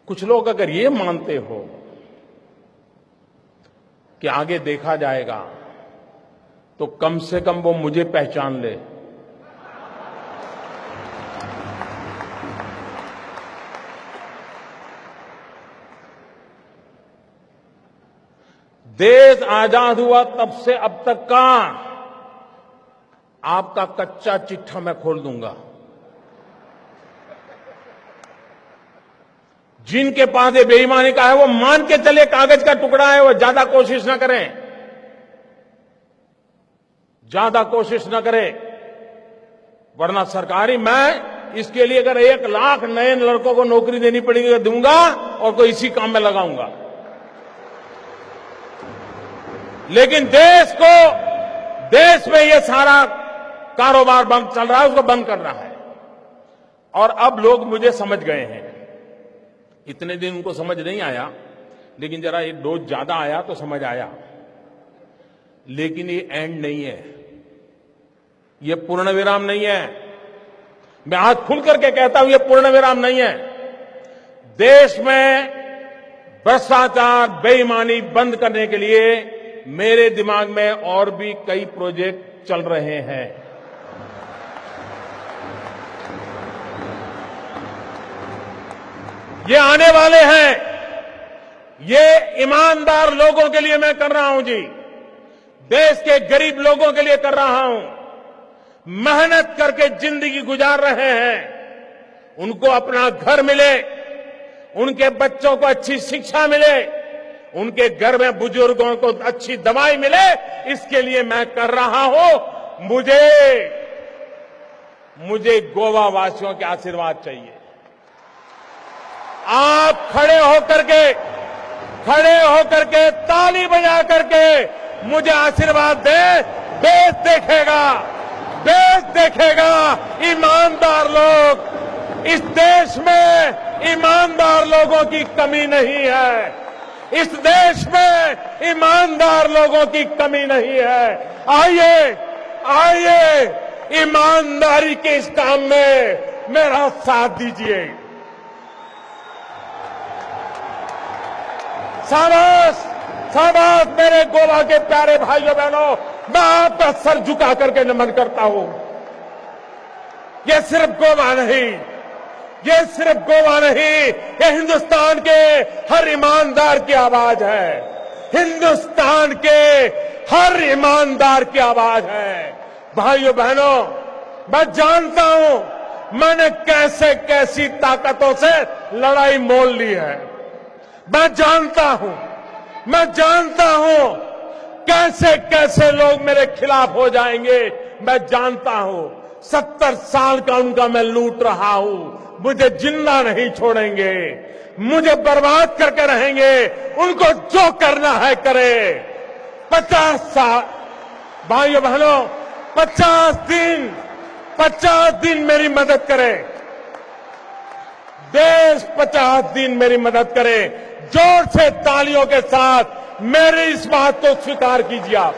कुछ लोग अगर ये मानते हो कि आगे देखा जाएगा, तो कम से कम वो मुझे पहचान ले। देश आजाद हुआ तब से अब तक का आपका कच्चा चिट्ठा मैं खोल दूंगा। जिनके पास ये बेईमानी का है वो मान के चले कागज का टुकड़ा है, वो ज्यादा कोशिश न करें, ज्यादा कोशिश न करें, वरना सरकारी मैं इसके लिए अगर 1 लाख नए लड़कों को नौकरी देनी पड़ेगी तो दूंगा और कोई इसी काम में लगाऊंगा। लेकिन देश में ये सारा कारोबार बंद चल रहा है, उसको बंद करना है। और अब लोग मुझे समझ गए हैं। इतने दिन उनको समझ नहीं आया, लेकिन जरा एक डोज ज्यादा आया तो समझ आया। लेकिन ये एंड नहीं है, ये पूर्ण विराम नहीं है। मैं आज खुल करके कहता हूं, ये पूर्ण विराम नहीं है। देश में भ्रष्टाचार, बेईमानी बंद करने के लिए मेरे दिमाग में और भी कई प्रोजेक्ट चल रहे हैं। ये आने वाले हैं। ये ईमानदार लोगों के लिए मैं कर रहा हूं जी, देश के गरीब लोगों के लिए कर रहा हूं। मेहनत करके जिंदगी गुजार रहे हैं, उनको अपना घर मिले, उनके बच्चों को अच्छी शिक्षा मिले, उनके घर में बुजुर्गों को अच्छी दवाई मिले, इसके लिए मैं कर रहा हूं। मुझे गोवा वासियों के आशीर्वाद चाहिए। आप खड़े होकर के ताली बजा करके मुझे आशीर्वाद दे। देश देखेगा ईमानदार लोग। इस देश में ईमानदार लोगों की कमी नहीं है। इस देश में ईमानदार लोगों की कमी नहीं है। आइए ईमानदारी के इस काम में मेरा साथ दीजिए। शाबाश मेरे गोवा के प्यारे भाइयों बहनों, मैं आपका सर झुका करके नमन करता हूं। ये सिर्फ गोवा नहीं, ये हिंदुस्तान के हर ईमानदार की आवाज है। हिंदुस्तान के हर ईमानदार की आवाज है। भाइयों बहनों, मैं जानता हूं मैंने कैसे कैसी ताकतों से लड़ाई मोल ली है। मैं जानता हूं कैसे कैसे लोग मेरे खिलाफ हो जाएंगे। मैं जानता हूं 70 साल का उनका मैं लूट रहा हूं। मुझे जिंदा नहीं छोड़ेंगे, मुझे बर्बाद करके रहेंगे। उनको जो करना है करे। 50 साल भाइयों बहनों, 50 दिन मेरी मदद करे। देश 50 दिन मेरी मदद करे। जोर से तालियों के साथ मेरी इस बात को स्वीकार कीजिए आप।